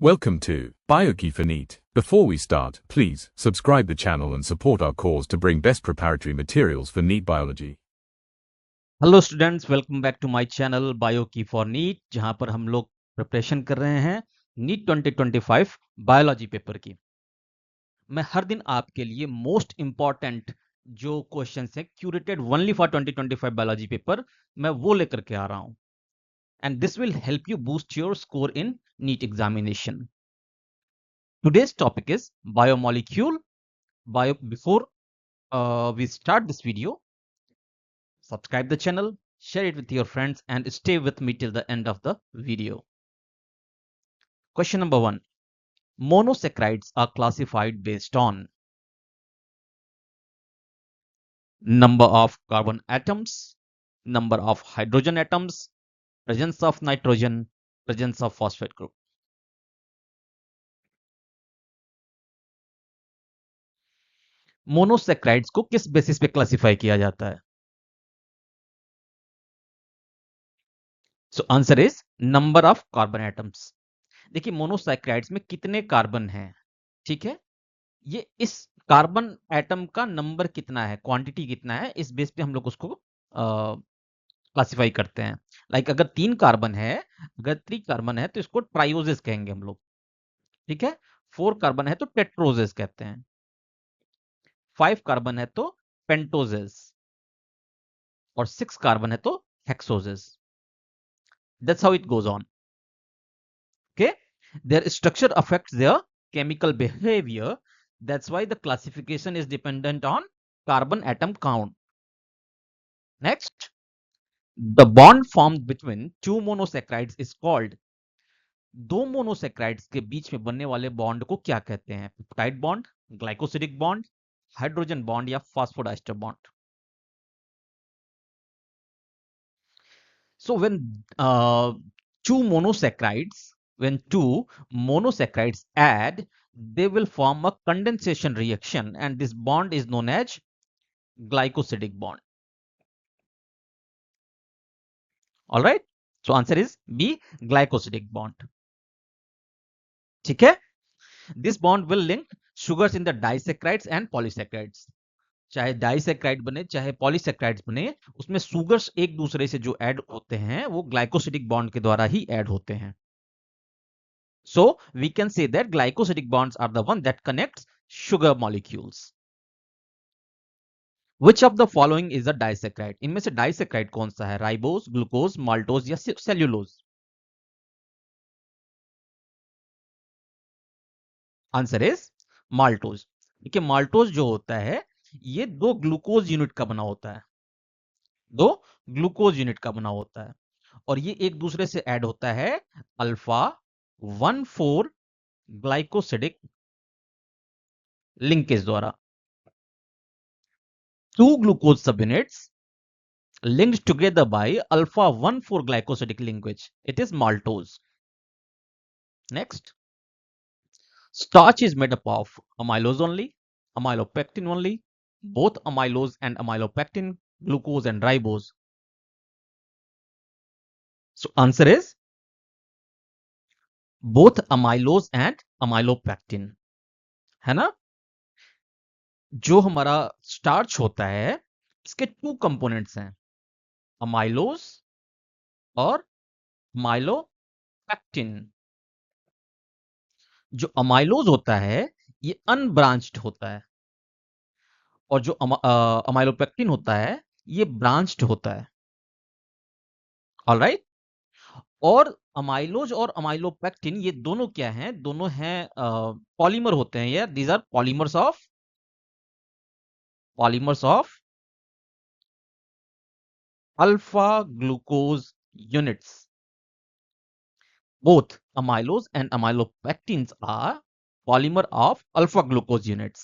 Welcome to BioKey for NEET. Before we start, please subscribe the channel and support our cause to bring best preparatory materials for NEET biology. Hello students, welcome back to my channel बायोकी for NEET, जहां पर हम लोग preparation कर रहे हैं NEET 2025 biology paper की। मैं हर दिन आपके लिए मोस्ट इंपॉर्टेंट जो क्वेश्चंस हैं curated only for 2025 biology paper, मैं वो लेकर के आ रहा हूं। And this will help you boost your score in NEET examination. Today's topic is biomolecule. Before we start this video, subscribe the channel, share it with your friends, and stay with me till the end of the video. Question number 1. Monosaccharides are classified based on number of carbon atoms, number of hydrogen atoms, presence of nitrogen, presence of phosphate group. Monosaccharides को किस basis पे classify किया जाता है? सो answer is number of carbon atoms. देखिए, monosaccharides में कितने carbon हैं, ठीक है, ये इस कार्बन एटम का नंबर कितना है, क्वांटिटी कितना है, इस बेस पे हम लोग उसको क्लासिफाई करते हैं। लाइक अगर 3 कार्बन है, अगर 3 कार्बन है तो इसको ट्राइओजेस कहेंगे हम लोग, ठीक है। 4 कार्बन है तो टेट्रोजेस कहते हैं, 5 कार्बन है तो पेंटोजेस, और 6 कार्बन है तो hexoses. That's how it goes on. Okay, their structure affects their chemical behavior. That's why the classification is dependent on carbon atom count. Next, the bond formed between two monosaccharides is called, दो monosaccharides के बीच में बनने वाले bond को क्या कहते हैं? Peptide bond, glycosidic bond, hydrogen bond या phosphodiester bond? So two monosaccharides when two monosaccharides add, they will form a condensation reaction, and this bond is known as glycosidic bond. All right, so answer is B, glycosidic bond. ठीक है, this bond will link sugars in the disaccharides and polysaccharides. चाहे disaccharide बने चाहे polysaccharides बने, उसमें sugars एक दूसरे से जो ऐड होते हैं वो ग्लाइकोसिडिक बॉन्ड के द्वारा ही ऐड होते हैं। So we can say that glycosidic bonds are the one that connects sugar molecules. Which of the following is a disaccharide? इनमें से डाइसैक्राइड कौन सा है? राइबोज, ग्लूकोज, माल्टोज या सेल्यूलोज? Answer is maltose. देखिए, माल्टोज जो होता है ये 2 ग्लूकोज यूनिट का बना होता है, 2 ग्लूकोज यूनिट का बना होता है, और ये एक दूसरे से ऐड होता है अल्फा 1,4 ग्लाइकोसिडिक लिंकेज द्वारा। 2 glucose subunits linked together by alpha 1,4 glycosidic linkage. It is maltose. Next, starch is made up of amylose only, amylopectin only, both amylose and amylopectin, glucose and ribose. So answer is both amylose and amylopectin, है ना। जो हमारा starch होता है इसके 2 components हैं, amylose और माइलोपेक्टिन। जो अमाइलोज होता है ये अनब्रांच्ड होता है, और जो अमाइलोपेक्टिन होता है ये ब्रांच्ड होता है। ऑलराइट, और अमाइलोज और अमाइलोपेक्टिन ये दोनों क्या हैं? दोनों हैं पॉलीमर होते हैं, या these are polymers of alpha glucose units. Both amylose and amylopectins are polymer of alpha glucose units.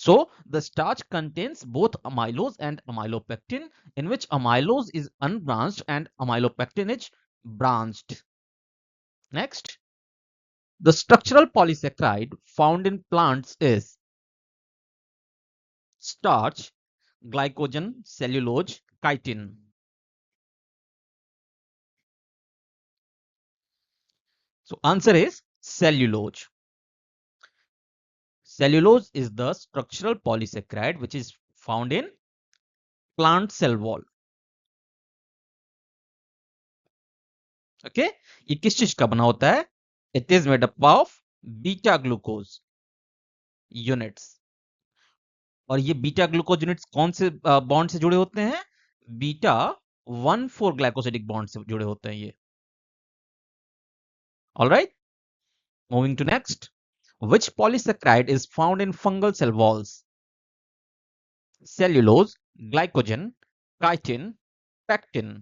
So the starch contains both amylose and amylopectin, in which amylose is unbranched and amylopectin is branched. Next, the structural polysaccharide found in plants is starch, glycogen, cellulose, chitin. So answer is cellulose. Cellulose is the structural polysaccharide which is found in plant cell wall. Okay, ये किस चीज का बना होता है? It is made up of beta glucose units. और ये beta glucose units कौन से बॉन्ड से जुड़े होते हैं? बीटा 1,4 ग्लाइकोसिडिक बॉन्ड से जुड़े होते हैं ये. All right, moving to next. Which polysaccharide is found in fungal cell walls? Cellulose, glycogen, chitin, pectin.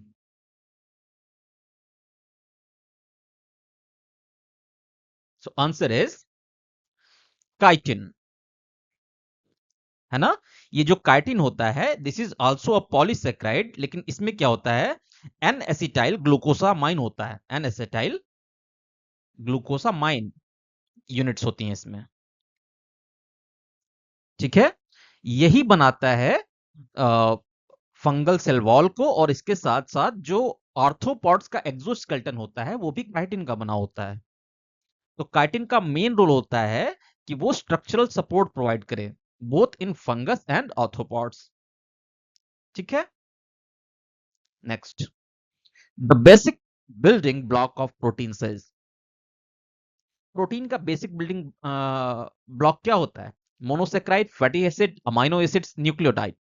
So answer is chitin. है ना? ये जो काइटिन होता है, this is also a polysaccharide, लेकिन इसमें क्या होता है? एन एसिटाइल ग्लूकोसामाइन होता है. एन एसिटाइल ग्लूकोसामाइन यूनिट्स होती हैं इसमें. ठीक है, यही बनाता है फंगल सेल वॉल को, और इसके साथ साथ जो आर्थ्रोपॉड्स का एक्सोस्केलेटन होता है वो भी काइटिन का बना होता है. तो काइटिन का मेन रोल होता है कि वो स्ट्रक्चरल सपोर्ट प्रोवाइड करे both in fungus and arthropods. ठीक है, next. The basic building block of protein cells. Protein का बेसिक बिल्डिंग ब्लॉक क्या होता है? Monosaccharide, fatty acid, amino acids, nucleotide.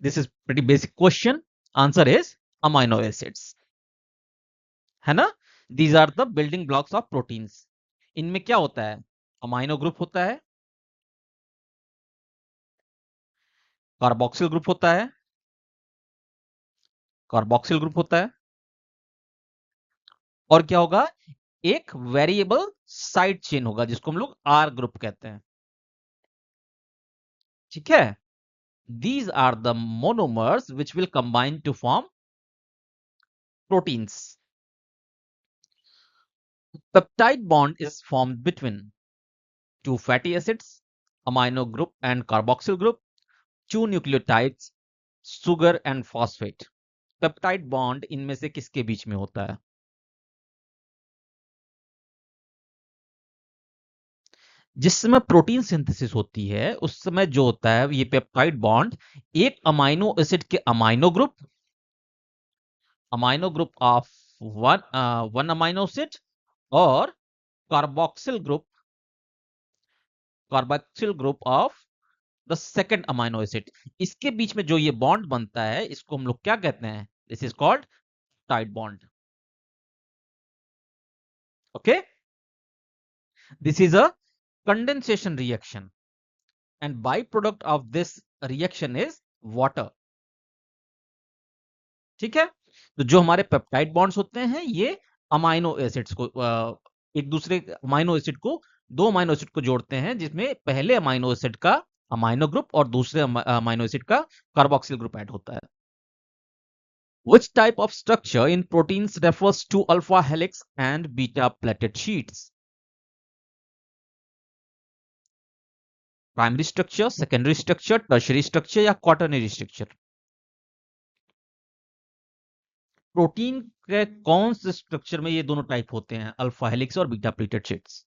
This is pretty basic question. Answer is amino acids. है ना? These are the building blocks of proteins. इनमें क्या होता है? अमाइनो ग्रुप होता है, कार्बोक्सिल ग्रुप होता है, कार्बोक्सिल ग्रुप होता है, और क्या होगा? एक वेरिएबल साइड चेन होगा जिसको हम लोग आर ग्रुप कहते हैं. ठीक है, these are the monomers which will combine to form proteins. Peptide bond is formed between two fatty acids, amino group and carboxyl group, two nucleotides, sugar and phosphate. Peptide bond इनमें से किसके बीच में होता है? जिस समय प्रोटीन सिंथेसिस होती है उस समय जो होता है ये पेप्टाइड बॉन्ड एक अमाइनो एसिड के amino group of one amino acid और carboxyl group of the second amino acid. इसके बीच में जो ये बॉन्ड बनता है इसको हम लोग क्या कहते हैं? This is called tide bond. Okay, this is a condensation reaction and byproduct of this reaction is water. ठीक है, तो जो हमारे पेप्टाइड बॉन्ड्स होते हैं ये अमाइनो एसिड्स को एक दूसरे अमाइनो एसिड को दो अमाइनो एसिड को जोड़ते हैं, जिसमें पहले अमाइनो एसिड का अमाइनो ग्रुप और दूसरे अमाइनो एसिड का कार्बोक्सिल ग्रुप ऐड होता है. Which type of structure in proteins refers to alpha helix and beta plated sheets? Primary structure, secondary structure, tertiary structure या quaternary structure? प्रोटीन के कौन से स्ट्रक्चर में ये दोनों टाइप होते हैं, अल्फा हेलिक्स और बीटा प्लेटेड शीट्स?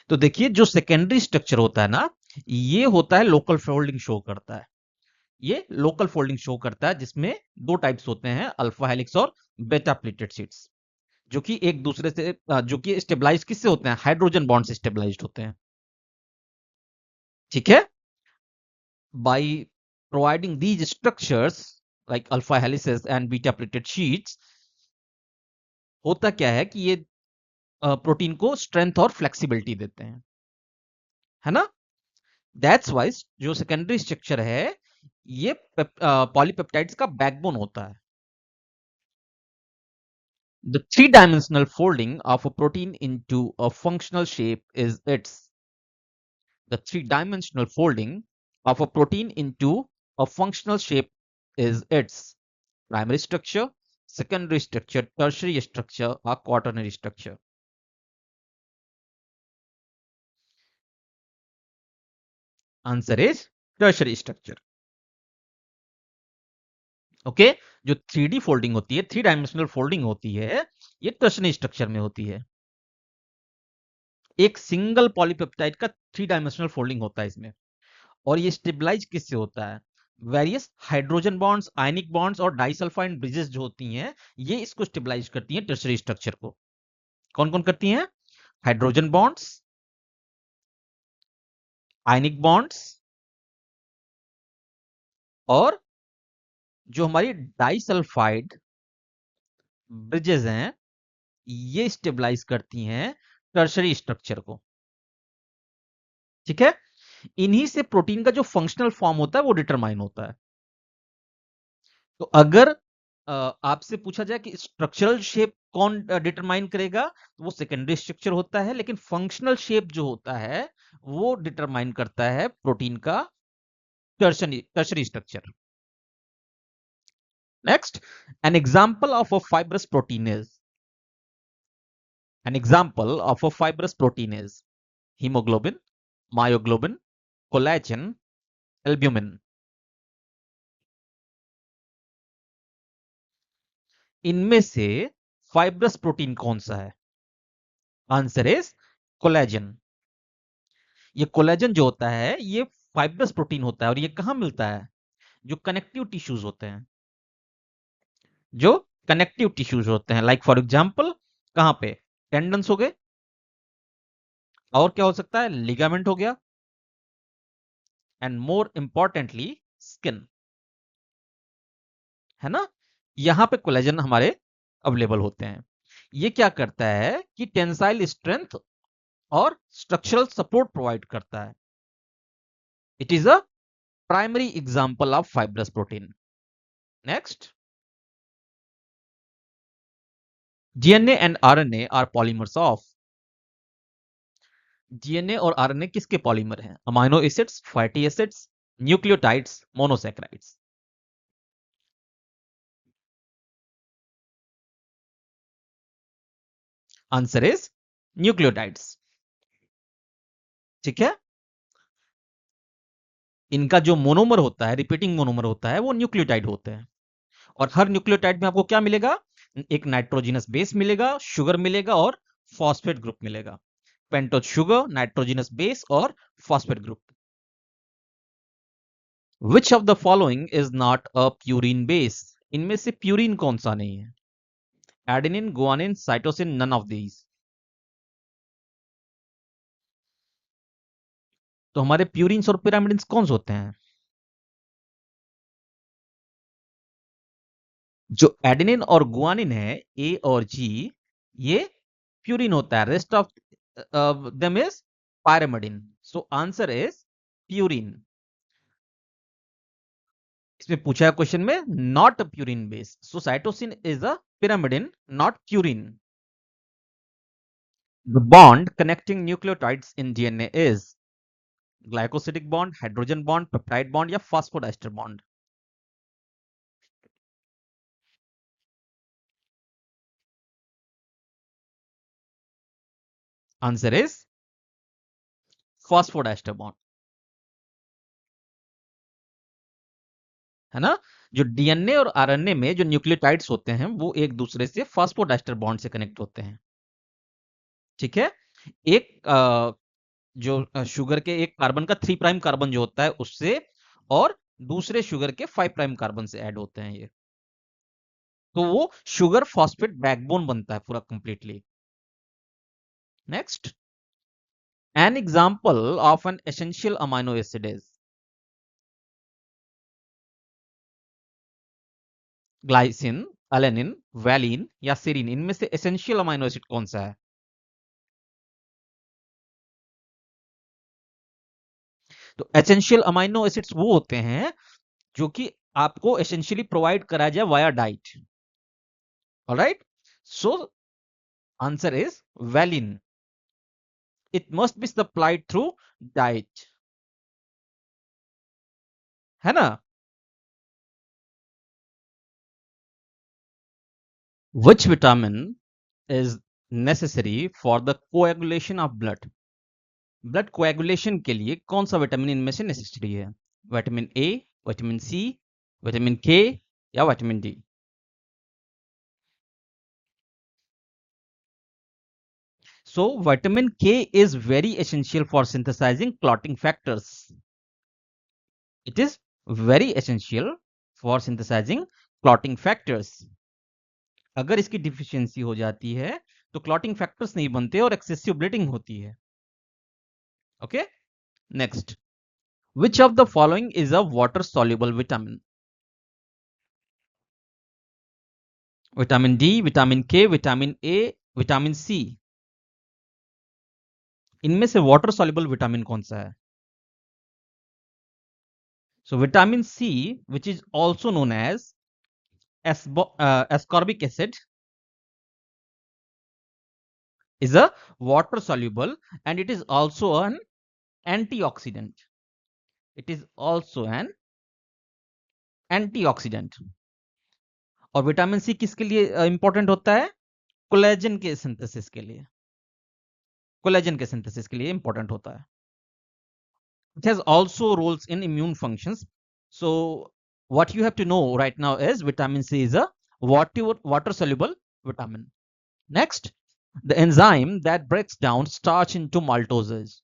तो देखिए, जो सेकेंडरी स्ट्रक्चर होता है ना, ये होता है लोकल फोल्डिंग शो करता है. ये लोकल फोल्डिंग शो करता है जिसमें दो टाइप्स होते हैं, अल्फा हेलिक्स और बेटा प्लेटेड शीट्स, जो कि एक दूसरे से जो कि स्टेबलाइज किससे होते हैं? हाइड्रोजन बॉन्ड से स्टेबलाइज्ड होते हैं. ठीक है, by providing these structures like alpha helices and beta pleated sheets, होता क्या है कि ये प्रोटीन को स्ट्रेंथ और फ्लेक्सिबिलिटी देते हैं. है ना? दैट्स वाइज जो सेकेंडरी स्ट्रक्चर है ये पॉलीपेप्टाइड्स का बैकबोन होता है. The three-dimensional folding of a protein into a functional shape is its. The three-dimensional folding of a protein into a functional shape is its primary structure, secondary structure, tertiary structure, or quaternary structure. Answer is tertiary structure. Okay, जो 3D folding होती है, 3 dimensional folding होती है, ये tertiary structure में होती है। एक सिंगल पॉलीपेप्टाइड का 3 डायमेंशनल फोल्डिंग होता है इसमें। और ये स्टेबलाइज किससे होता है? वेरियस हाइड्रोजन बॉन्ड्स, आयनिक बॉन्ड्स और डाइसल्फाइड ब्रिजेस जो होती हैं, ये इसको स्टेबलाइज करती हैं टर्शरी स्ट्रक्चर को। कौन कौन करती हैं? हाइड्रोजन बॉन्ड्स, आयनिक बॉन्ड्स और जो हमारी डाइसल्फाइड ब्रिजेस हैं, ये स्टेबलाइज करती हैं टर्शरी स्ट्रक्चर को। ठीक है, इन्हीं से प्रोटीन का जो फंक्शनल फॉर्म होता है वो डिटरमाइन होता है। तो अगर आपसे पूछा जाए कि स्ट्रक्चरल शेप कौन डिटरमाइन करेगा, तो वो सेकेंडरी स्ट्रक्चर होता है, लेकिन फंक्शनल शेप जो होता है वो डिटरमाइन करता है प्रोटीन का tertiary structure. Next, an example of a fibrous protein is haemoglobin, myoglobin, collagen, albumin. इनमें से फाइब्रस प्रोटीन कौन सा है? Answer is collagen. ये कोलेजन जो होता है ये फाइब्रस प्रोटीन होता है, और ये कहां मिलता है? जो कनेक्टिव टिश्यूज होते हैं, लाइक फॉर एग्जांपल कहां पे? टेंडन्स हो गए, और क्या हो सकता है? लिगामेंट हो गया, एंड मोर इंपॉर्टेंटली स्किन। है ना? यहां पे कोलेजन हमारे अवेलेबल होते हैं। ये क्या करता है कि टेंसाइल स्ट्रेंथ और स्ट्रक्चरल सपोर्ट प्रोवाइड करता है। It is a primary example of fibrous protein. Next, DNA and RNA are polymers of. DNA और आरएनए किसके पॉलीमर हैं? Amino acids, fatty acids, nucleotides, monosaccharides. Answer is nucleotides. ठीक है, इनका जो मोनोमर होता है, रिपीटिंग मोनोमर होता है, वो न्यूक्लियोटाइड होते हैं। और हर न्यूक्लियोटाइड में आपको क्या मिलेगा? एक नाइट्रोजिनस बेस मिलेगा, शुगर मिलेगा और फॉस्फेट ग्रुप मिलेगा। पेंटोज शुगर, नाइट्रोजिनस बेस और phosphate group. Which of the following is not a purine base? इनमें से प्यूरिन कौन सा नहीं है? Adenine, guanine, cytosine, none of these. तो हमारे प्यूरिन्स और पिरामिडिन्स कौन से होते हैं? जो एडेनिन और गुआनिन है, ए और जी, ये प्यूरिन होता है। Rest of them is pyrimidine. So answer is purine. इसमें पूछा है क्वेश्चन में, not a purine base. So cytosine is a pyrimidine, not purine. The bond connecting nucleotides in DNA is glycosidic bond, hydrogen bond, peptide bond या phosphodiester bond. Answer is phosphodiester bond. है ना? जो DNA और RNA में जो nucleotides होते हैं वो एक दूसरे से फॉस्फोडाइस्टर बॉन्ड से कनेक्ट होते हैं। ठीक है, एक जो शुगर के एक कार्बन का 3 प्राइम कार्बन जो होता है उससे, और दूसरे शुगर के 5 प्राइम कार्बन से ऐड होते हैं ये। तो वो शुगर फॉस्फेट बैकबोन बनता है पूरा completely. Next, an example of an essential amino acid is glycine, alanine, valine या सेरीन। इनमें से एसेंशियल अमाइनो एसिड कौन सा है? तो एसेंशियल अमाइनो एसिड्स वो होते हैं जो कि आपको एसेंशियली प्रोवाइड कराया जाए via diet. Alright, so answer is valine. It must be supplied through diet. है ना? Which vitamin is necessary for the coagulation of blood? Blood coagulation के लिए कौन सा विटामिन इनमें से नेसेसरी है? Vitamin A, vitamin C, vitamin K या vitamin D? So vitamin K is very essential for synthesizing clotting factors. It is very essential for synthesizing clotting factors. अगर इसकी डिफिशियंसी हो जाती है तो क्लॉटिंग फैक्टर्स नहीं बनते और एक्सेसिव ब्लीडिंग होती है. Okay, next. Which of the following is a water soluble vitamin? Vitamin D, vitamin के, विटामिन ए, विटामिन सी. इनमें से वाटर soluble विटामिन कौन सा है? So vitamin C, which is also known as ascorbic acid, is a water soluble and it is also an antioxidant. It is also an antioxidant. और vitamin C किसके लिए important होता है? Collagen के synthesis के लिए. कोलेजन के synthesis के लिए इंपॉर्टेंट होता है. It has also roles in immune functions. So what you have to know right now is vitamin C is a water soluble vitamin. Next, the enzyme that breaks down starch into maltoses.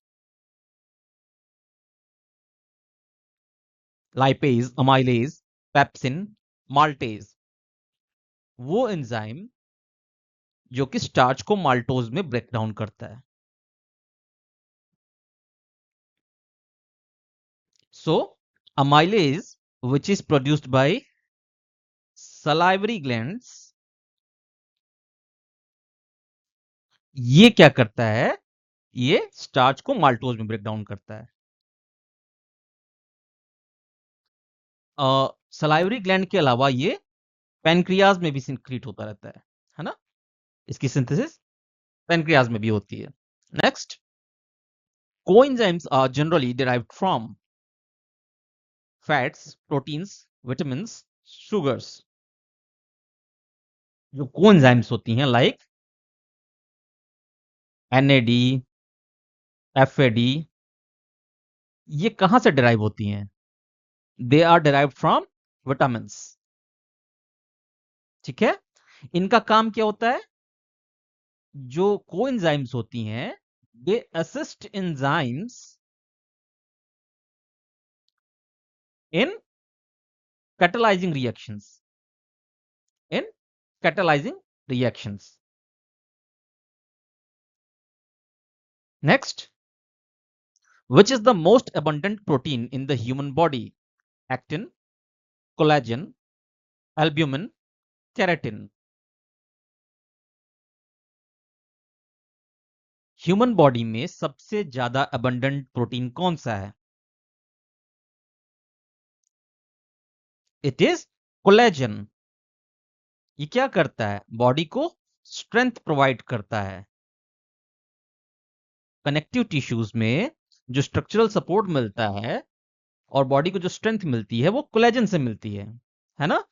Lipase, amylase, pepsin, maltase. वो enzyme जो कि starch को maltose में break down करता है. So amylase, which is produced by salivary glands, ये क्या करता है? ये स्टार्च को माल्टोज में ब्रेक डाउन करता है. सलाइवरी ग्लैंड के अलावा ये पैनक्रियाज में भी सिक्रीट होता रहता है ना? इसकी सिंथेसिस पैनक्रियाज में भी होती है. Next, coenzymes are generally derived from fats, proteins, vitamins, sugars. जो कोएंजाइम्स होती हैं लाइक NAD, FAD, ये कहां से डिराइव होती हैं? They are derived from vitamins. ठीक है, इनका काम क्या होता है? जो कोएंजाइम्स होती हैं they assist enzymes in catalyzing reactions. In catalyzing reactions. Next, which is the most abundant protein in the human body? Actin, collagen, albumin, keratin. Human body में सबसे ज्यादा अबंडेंट प्रोटीन कौन सा है? It is collagen. ये क्या करता है? बॉडी को स्ट्रेंथ प्रोवाइड करता है. कनेक्टिव टिश्यूज में जो स्ट्रक्चरल सपोर्ट मिलता है और बॉडी को जो स्ट्रेंथ मिलती है वो कोलेजन से मिलती है ना?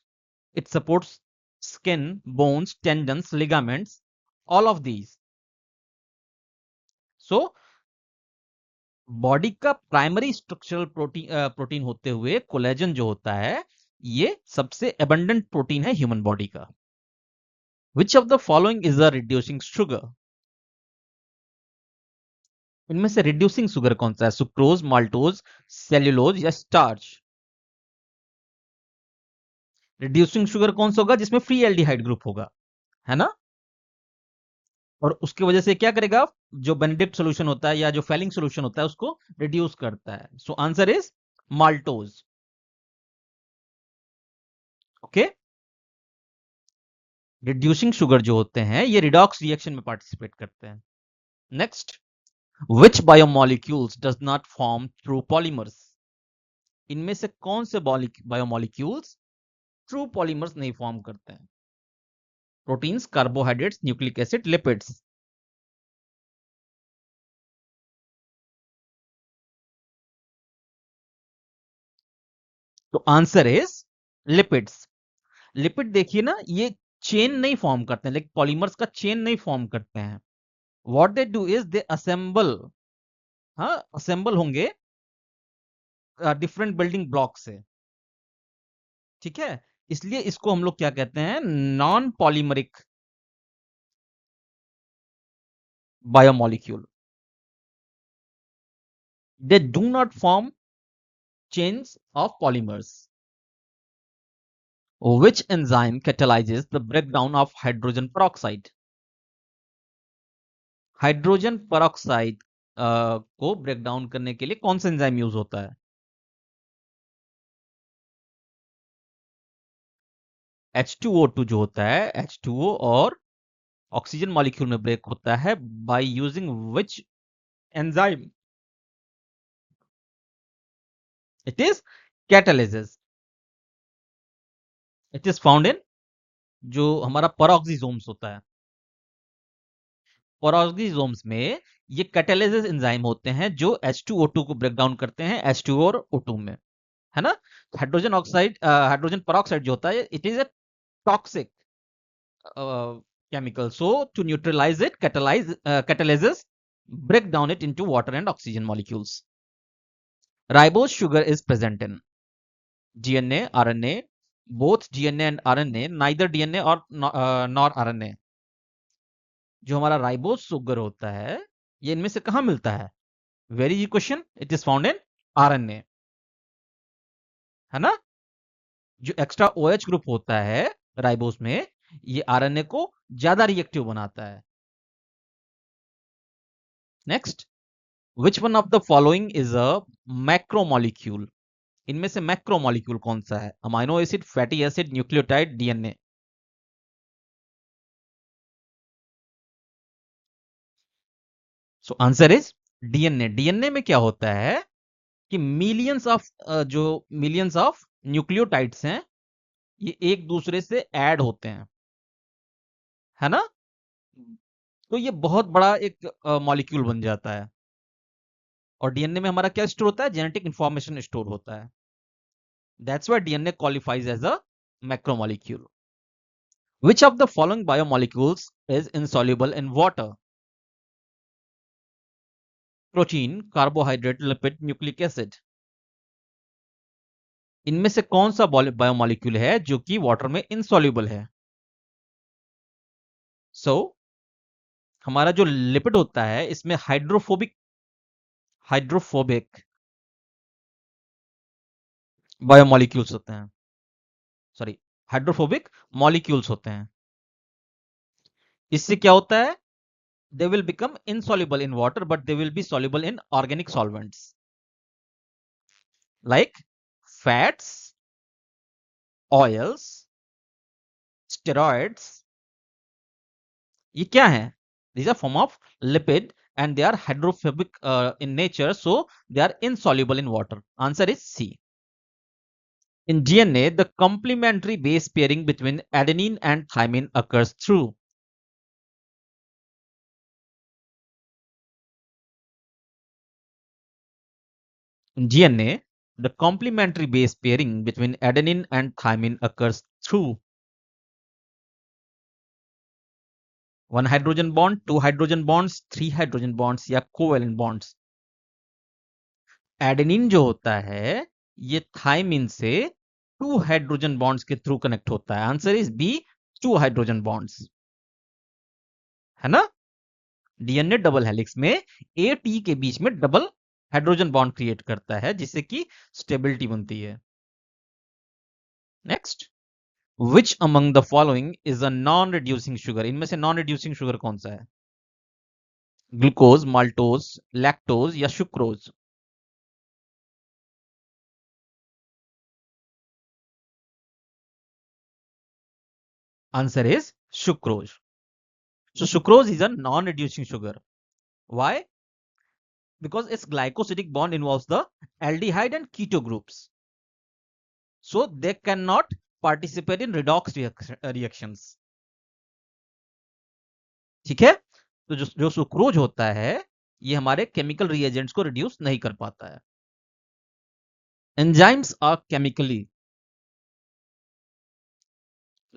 It supports skin, bones, tendons, ligaments, all of these. So body का प्राइमरी स्ट्रक्चरल प्रोटीन होते हुए कोलेजन जो होता है ये सबसे एबंडेंट प्रोटीन है ह्यूमन बॉडी का. विच of the following is a reducing sugar? इनमें से रिड्यूसिंग शुगर कौन सा है? सुक्रोज, माल्टोज, सेल्यूलोज या स्टार्च? रिड्यूसिंग शुगर कौन सा होगा? जिसमें फ्री एल्डिहाइड ग्रुप होगा, है ना? और उसकी वजह से क्या करेगा? जो बेनेडिक्ट सोल्यूशन होता है या जो फेलिंग सोल्यूशन होता है उसको रिड्यूस करता है. सो answer is maltose. Okay, reducing sugar जो होते हैं ये रिडॉक्स रिएक्शन में पार्टिसिपेट करते हैं. Next, which biomolecules does not form through polymers? इनमें से कौन से बायोमोलिक्यूल्स ट्रू पॉलीमर्स नहीं फॉर्म करते हैं? Proteins, carbohydrates, nucleic acid, lipids. तो आंसर इज लिपिड्स. लिपिड देखिए ना, ये चेन नहीं फॉर्म करते हैं, लाइक पॉलीमर्स का चेन नहीं फॉर्म करते हैं. What they do is they assemble. हाँ, असेंबल होंगे डिफरेंट बिल्डिंग ब्लॉक से. ठीक है, इसलिए इसको हम लोग क्या कहते हैं, non polymeric biomolecule. They do not form chains of polymers. Which enzyme catalyzes the breakdown of hydrogen peroxide? Hydrogen peroxide को ब्रेक डाउन करने के लिए कौन सा एंजाइम यूज होता है? H2O2 जो होता है, H2O और ऑक्सीजन मॉलिक्यूल में ब्रेक होता है by using which enzyme? It is catalysis. It is found in जो हमारा पेरोक्सिसोम्स होता है. पेरोक्सिसोम्स में ये कैटालिसिस एंजाइम होते हैं जो H2O2 को ब्रेक डाउन करते हैं H2O और O2 में, है ना? हाइड्रोजन ऑक्साइड, हाइड्रोजन पेरोक्साइड जो होता है, it is a toxic chemical. So to neutralize it, catalysis break down it into water and oxygen molecules. Ribose sugar is present in DNA, RNA, both DNA and RNA, neither DNA or nor RNA. जो हमारा ribose sugar होता है, ये इनमें से कहां मिलता है? Very easy question. It is found in RNA, है ना? जो एक्स्ट्रा OH ग्रुप होता है राइबोस में, ये RNA को ज्यादा रिएक्टिव बनाता है. Next, which one of the following is a macromolecule? इनमें से मैक्रोमोलिक्यूल कौन सा है? Amino acid, fatty acid, nucleotide, DNA. So answer is DNA. DNA में क्या होता है कि मिलियंस ऑफ न्यूक्लियोटाइड्स हैं, ये एक दूसरे से ऐड होते हैं, है ना? तो ये बहुत बड़ा एक मॉलिक्यूल बन जाता है. और डीएनए में हमारा क्या स्टोर होता है? जेनेटिक इंफॉर्मेशन स्टोर होता है. That's why DNA qualifies as a macromolecule. Which of the following biomolecules is insoluble in water? Protein, carbohydrate, lipid, nucleic acid. इनमें से कौन सा बायोमोलिक्यूल है जो कि वाटर में इनसॉल्युबल है? हमारा जो लिपिड होता है, इसमें हाइड्रोफोबिक बायोमोलिक्यूल्स होते हैं. सॉरी, हाइड्रोफोबिक मॉलिक्यूल्स होते हैं. इससे क्या होता है? They will become insoluble in water, but they will be soluble in organic solvents like fats, oils, steroids. ये क्या है? These are form of lipid and they are hydrophobic in nature, so they are insoluble in water. Answer is C. In DNA, the complementary base pairing between adenine and thymine occurs through in DNA, the complementary base pairing between adenine and thymine occurs through one hydrogen bond, two hydrogen bonds, three hydrogen bonds या covalent bonds. Adenine जो होता है, ये thymine से 2 hydrogen bonds के through connect होता है. Answer is B, 2 hydrogen bonds, है ना? डीएनए डबल हेलिक्स में AT के बीच में डबल हाइड्रोजन बॉन्ड क्रिएट करता है, जिससे कि स्टेबिलिटी बनती है. Next, which among the following is a non reducing sugar? इनमें से नॉन रिड्यूसिंग शुगर कौन सा है? ग्लूकोज, माल्टोज, लैक्टोज या sucrose? Answer is sucrose. So sucrose is a non-reducing sugar. Why? Because its glycosidic bond involves the aldehyde and keto groups. So they cannot participate in redox reactions. ठीक है? तो जो sucrose होता है, ये हमारे chemical reagents को reduce नहीं कर पाता है. Enzymes are chemically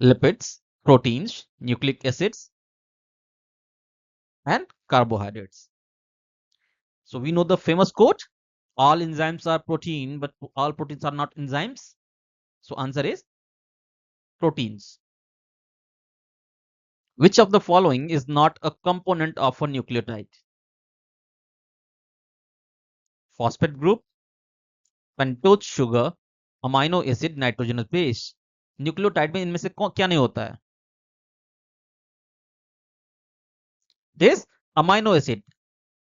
lipids, proteins, nucleic acids and carbohydrates. So we know the famous quote, all enzymes are protein, but all proteins are not enzymes. So answer is proteins. Which of the following is not a component of a nucleotide? Phosphate group, pentose sugar, amino acid, nitrogenous base. Nucleotide में इनमें से क्या नहीं होता है? This amino acid.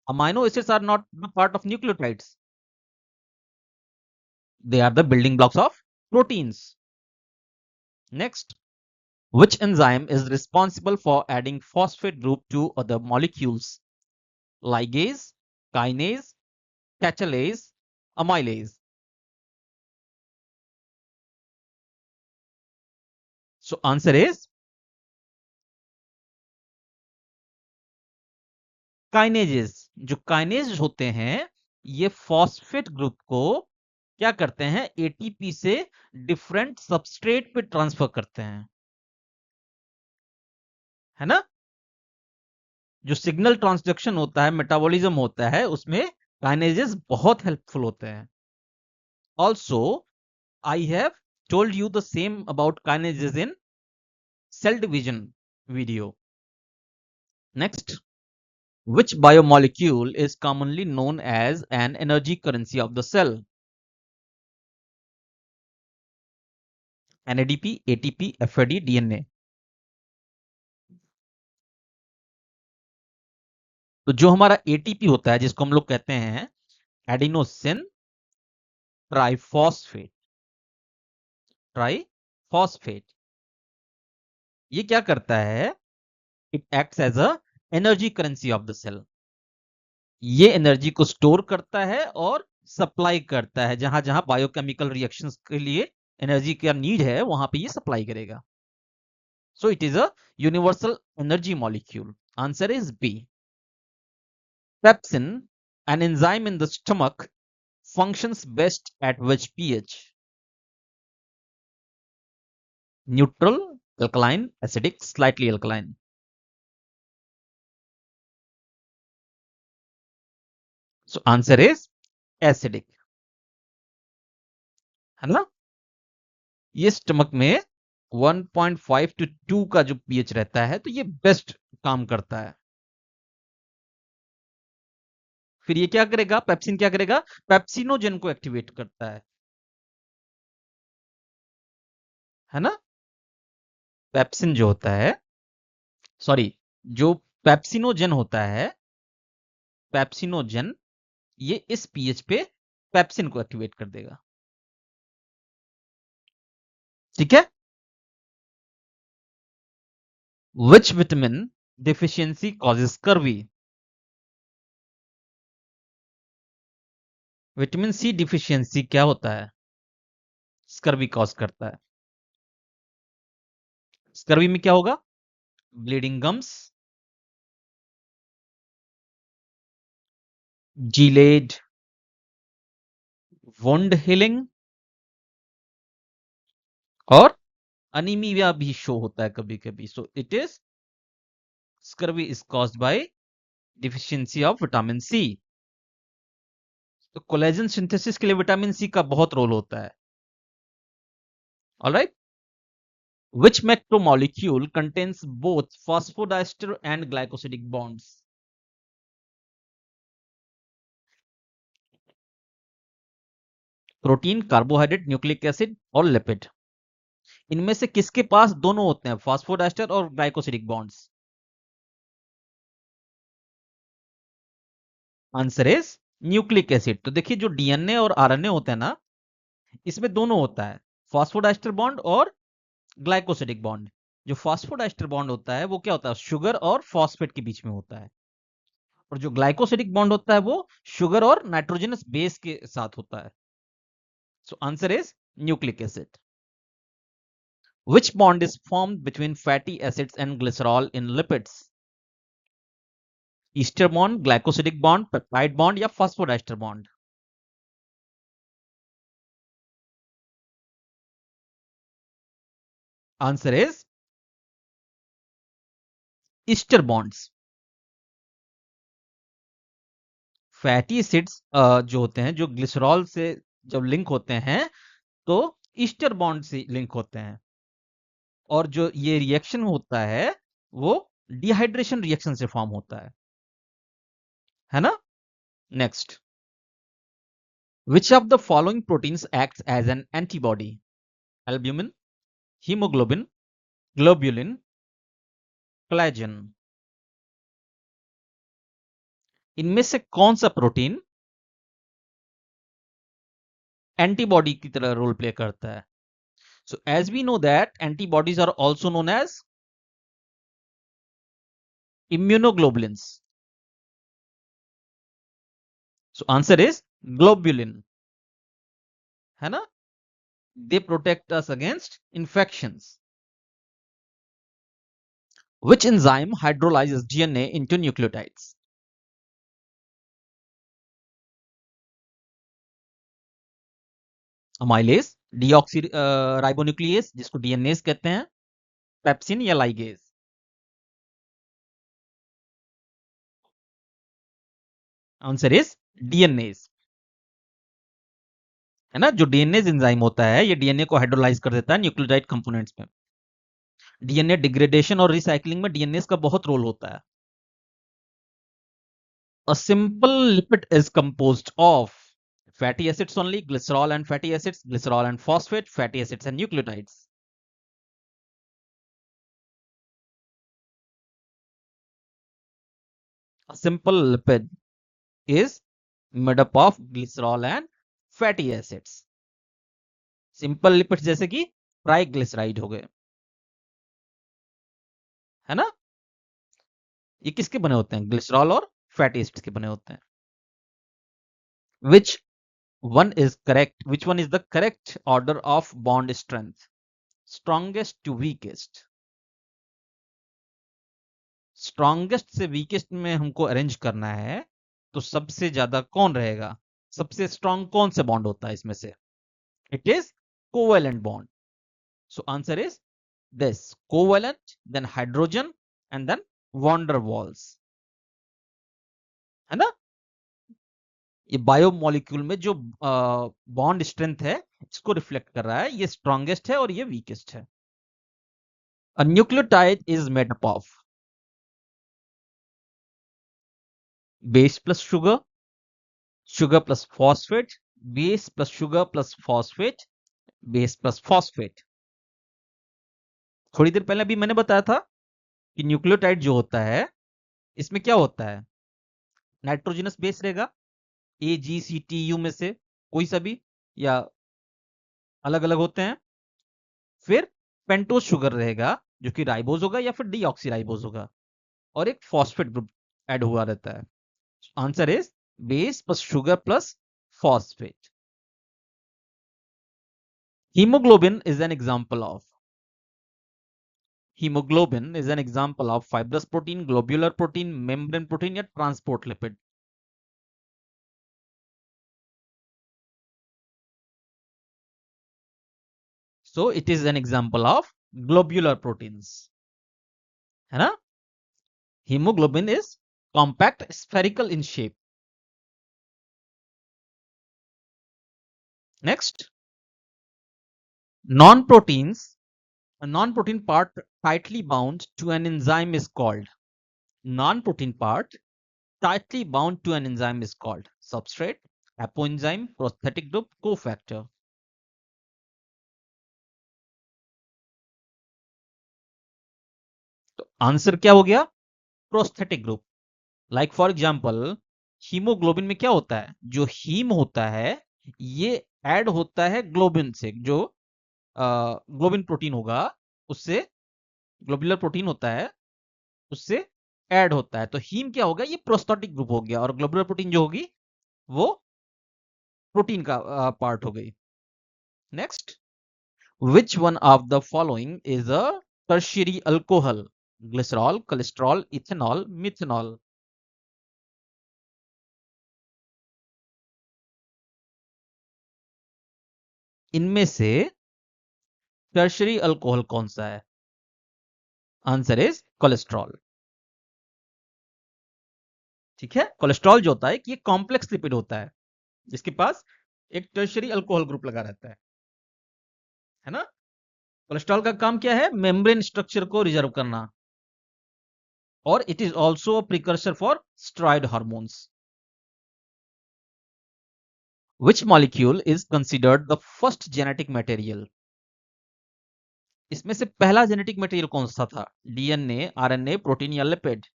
Amino acids are not the part of nucleotides. They are the building blocks of proteins. Next, which enzyme is responsible for adding phosphate group to other molecules? Ligase, kinase, catalase, amylase. So answer is kinases. जो kinase होते हैं ये phosphate group को क्या करते हैं? ATP से different substrate पे ट्रांसफर करते हैं, है ना? जो सिग्नल ट्रांसडक्शन होता है, मेटाबॉलिज्म होता है, उसमें काइनेजेस बहुत हेल्पफुल होते हैं. Also I have told you the same about kinases in cell division video. Next, which biomolecule is commonly known as an energy currency of the cell? NADP, ATP, FAD, DNA. तो जो हमारा ATP होता है जिसको हम लोग कहते हैं एडिनोसिन ट्राइफॉस्फेट. ट्राइफॉस्फेट ये क्या करता है? It acts as a energy currency of the cell. ये एनर्जी को स्टोर करता है और सप्लाई करता है. जहां जहां बायोकेमिकल रिएक्शंस के लिए एनर्जी का नीड है वहां पे ये सप्लाई करेगा. So it is a universal energy molecule. Answer is B. Pepsin, an enzyme in the stomach, functions best at which pH? Neutral, alkaline, acidic, slightly alkaline. So answer is acidic. है ना? ये stomach में 1.5 to 2 का जो pH रहता है तो ये बेस्ट काम करता है. फिर ये क्या करेगा? पेप्सिन क्या करेगा? पेप्सिनोजेन को एक्टिवेट करता है ना? पेप्सिन जो होता है, सॉरी, जो पेप्सिनोजेन होता है, पेप्सिनोजेन ये इस पीएच पे पेप्सिन को एक्टिवेट कर देगा. ठीक है? Which vitamin deficiency causes scurvy? Vitamin C deficiency क्या होता है? स्कर्वी कॉज करता है. स्कर्वी में क्या होगा? Bleeding gums, delayed, wound healing और अनीमिया भी शो होता है कभी कभी. So it is scurvy is caused by deficiency of vitamin C. तो कोलेजन सिंथेसिस के लिए विटामिन सी का बहुत रोल होता है. Alright. Which macromolecule contains both phosphodiester and glycosidic bonds? Protein, carbohydrate, nucleic acid और लिपिड. इनमें से किसके पास दोनों होते हैं? फॉस्फोडाइस्टर और glycosidic bonds. Answer is nucleic acid. तो देखिए जो डीएनए और आरएनए होता है ना, इसमें दोनों होता है, फॉस्फोडाइस्टर बॉन्ड और ग्लाइकोसिडिक बॉन्ड. जो फॉस्फोडाइस्टर बॉन्ड होता है वो क्या होता है? शुगर और फॉस्फेट के बीच में होता है. और जो ग्लाइकोसिडिक बॉन्ड होता है वो शुगर और नाइट्रोजनस बेस के साथ होता है. सो answer is nucleic acid. Which bond is formed between fatty acids and glycerol in lipids? Ester bond, glycosidic bond, peptide bond या phosphodiester bond? Answer is ester bonds. Fatty acids जो होते हैं, जो glycerol से जब लिंक होते हैं तो ईस्टर बॉन्ड से लिंक होते हैं. और जो ये रिएक्शन होता है वो डिहाइड्रेशन रिएक्शन से फॉर्म होता है ना। Next, which of the following proteins acts as an antibody? Albumin, haemoglobin, globulin, collagen. इनमें से कौन सा प्रोटीन एंटीबॉडी की तरह रोल प्ले करता है? So as we know that antibodies are also known as immunoglobulins. So answer is globulin, है ना? They protect us against infections. Which enzyme hydrolyzes DNA into nucleotides? Amylase, deoxyribonuclease जिसको DNase कहते हैं, pepsin या ligase? Answer is DNase, है ना? जो DNase enzyme होता है ये DNA को हाइड्रोलाइज कर देता है न्यूक्लियोटाइड कंपोनेंट्स में। DNA डिग्रेडेशन और रिसाइकलिंग में DNase का बहुत रोल होता है। A simple lipid is composed of fatty acids only, glycerol and fatty acids, glycerol and phosphate, fatty acids and nucleotides. A simple lipid is made up of glycerol and fatty acids. Simple lipids जैसे कि triglyceride हो गए, है ना? ये किसके बने होते हैं? ग्लिसरॉल और फैटी एसिड्स के बने होते हैं। Which one is correct? Which one is the correct order of bond strength? Strongest to weakest. Strongest से वीकेस्ट में हमको अरेंज करना है तो सबसे ज्यादा कौन रहेगा? सबसे स्ट्रॉन्ग कौन से बॉन्ड होता है इसमें से? It is covalent bond. So answer is this covalent, then hydrogen and then van der Waals, है ना? ये बायोमोलिक्यूल में जो बॉन्ड स्ट्रेंथ है इसको रिफ्लेक्ट कर रहा है. ये स्ट्रॉन्गेस्ट है और ये वीकेस्ट है. अ nucleotide is made up of base plus sugar, sugar plus phosphate, base plus sugar plus phosphate, base plus phosphate. थोड़ी देर पहले अभी मैंने बताया था कि न्यूक्लियोटाइड जो होता है इसमें क्या होता है? नाइट्रोजनस बेस रहेगा, AgCTU में से कोई सा भी, या अलग अलग होते हैं. फिर पेंटोज शुगर रहेगा जो कि राइबोज होगा या फिर डीऑक्सीराइबोज होगा, और एक फॉस्फेट ग्रुप ऐड हुआ रहता है. Answer is base plus sugar plus phosphate. Hemoglobin is an example of fibrous protein, globular protein, membrane protein या transport lipid. So it is an example of globular proteins, है ना? Hemoglobin is compact, spherical in shape. Next, non-protein part tightly bound to an enzyme is called. Non-protein part tightly bound to an enzyme is called substrate, apoenzyme, prosthetic group, cofactor. तो answer क्या हो गया? Prosthetic group. Like for example haemoglobin में क्या होता है? जो haem होता है ये ऐड होता है ग्लोबिन से, जो ग्लोबिन प्रोटीन होगा उससे, ग्लोबुलर प्रोटीन होता है उससे ऐड होता है. तो हीम क्या होगा? ये प्रोस्थेटिक ग्रुप हो गया, और ग्लोबुलर प्रोटीन जो होगी वो प्रोटीन का पार्ट हो गई. Next, which one of the following is a tertiary alcohol? Glycerol, cholesterol, ethanol, methanol. इनमें से टर्शरी अल्कोहल कौन सा है? Answer is cholesterol. ठीक है, कोलेस्ट्रॉल जो होता है कि ये कॉम्प्लेक्स लिपिड होता है जिसके पास एक टर्शरी अल्कोहल ग्रुप लगा रहता है ना? कोलेस्ट्रॉल का काम क्या है? मेम्ब्रेन स्ट्रक्चर को रिजर्व करना, और it is also a precursor for steroid hormones. Which molecule is considered the first genetic material? इसमें से पहला जेनेटिक मटेरियल कौन सा था? डीएनए, आरएनए, प्रोटीन या lipid?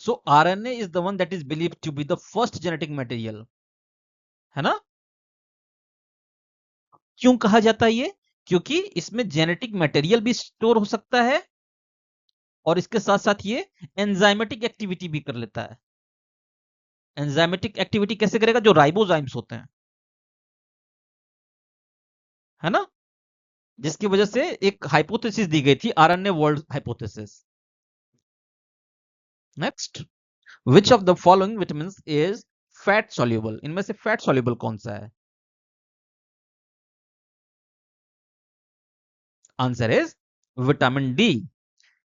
So RNA is the one that is believed to be the first genetic material, है ना? क्यों कहा जाता है ये? क्योंकि इसमें जेनेटिक मटेरियल भी स्टोर हो सकता है और इसके साथ साथ ये एंजाइमेटिक एक्टिविटी भी कर लेता है. एंजाइमेटिक एक्टिविटी कैसे करेगा? जो राइबोजाइम्स होते हैं, है ना, जिसकी वजह से एक हाइपोथेसिस दी गई थी, RNA world hypothesis. Next, which of the following vitamin is fat soluble? इनमें से फैट सॉल्युबल कौन सा है? Answer is vitamin D.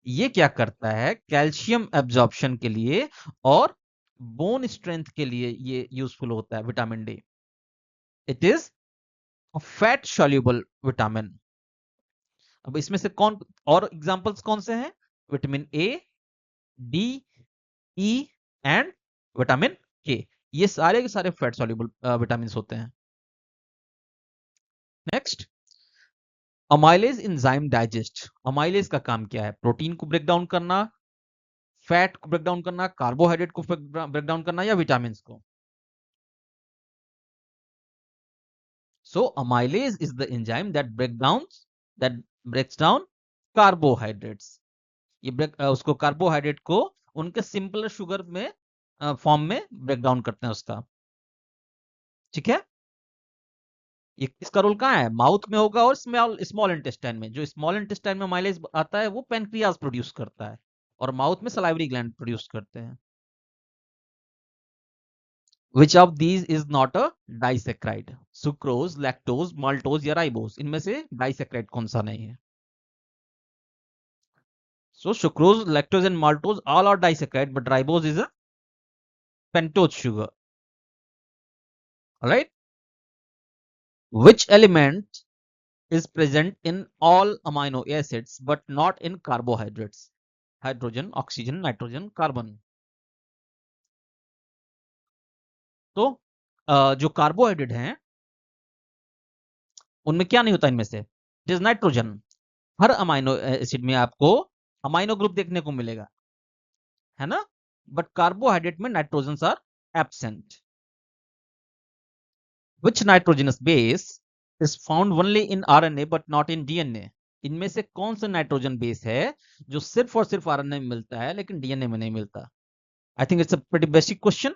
ये क्या करता है? कैल्शियम एब्जॉर्प्शन के लिए और बोन स्ट्रेंथ के लिए ये यूजफुल होता है vitamin D. It is fat soluble vitamin. अब इसमें से कौन और एग्जांपल्स कौन से हैं? Vitamin A, D, E and vitamin के. ये सारे के सारे फैट सॉल्युबल विटामिन होते हैं. Next, amylase enzyme digest. Amylase का काम क्या है? प्रोटीन को ब्रेक डाउन करना, फैट को ब्रेक डाउन करना, कार्बोहाइड्रेट को ब्रेक डाउन करना, या विटामिन को? So amylase is the enzyme that breaks down carbohydrates. ये उसको कार्बोहाइड्रेट को उनके सिंपलर शुगर में फॉर्म में ब्रेक डाउन करते हैं उसका. ठीक है, ये इसका रोल कहाँ है? माउथ में होगा और स्मॉल इंटेस्टाइन में. जो स्मॉल इंटेस्टाइन में माइलेज आता है वो पेनक्रियाज प्रोड्यूस करता है और माउथ में सलाइवरी ग्लैंड प्रोड्यूस करते हैं. Which of these is not a disaccharide? Sucrose, lactose, maltose या राइबोज? इनमें से डाइसैक्राइड कौन सा नहीं है? So sucrose, lactose and maltose all are disaccharide, but ribose is a pentose sugar. Alright? Which element is present in all amino acids but not in carbohydrates? Hydrogen, oxygen, nitrogen, carbon. तो जो carbohydrate हैं उनमें क्या नहीं होता इनमें से? It is nitrogen. हर अमाइनो एसिड में आपको अमाइनो ग्रुप देखने को मिलेगा, है ना, बट कार्बोहाइड्रेट में nitrogen are absent. Which nitrogenous base is found only in RNA but not in DNA? इनमें से कौन सा नाइट्रोजन बेस है जो सिर्फ और सिर्फ आरएनए में मिलता है लेकिन डीएनए में नहीं मिलता? I think it's a pretty basic question.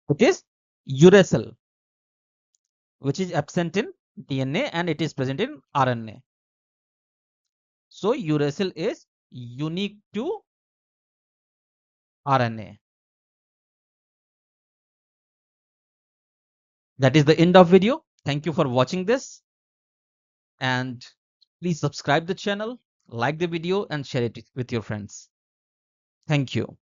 It is uracil, which is absent in DNA and it is present in RNA. So uracil is unique to RNA. That is the end of video. Thank you for watching this, and please subscribe the channel, like the video and share it with your friends. Thank you.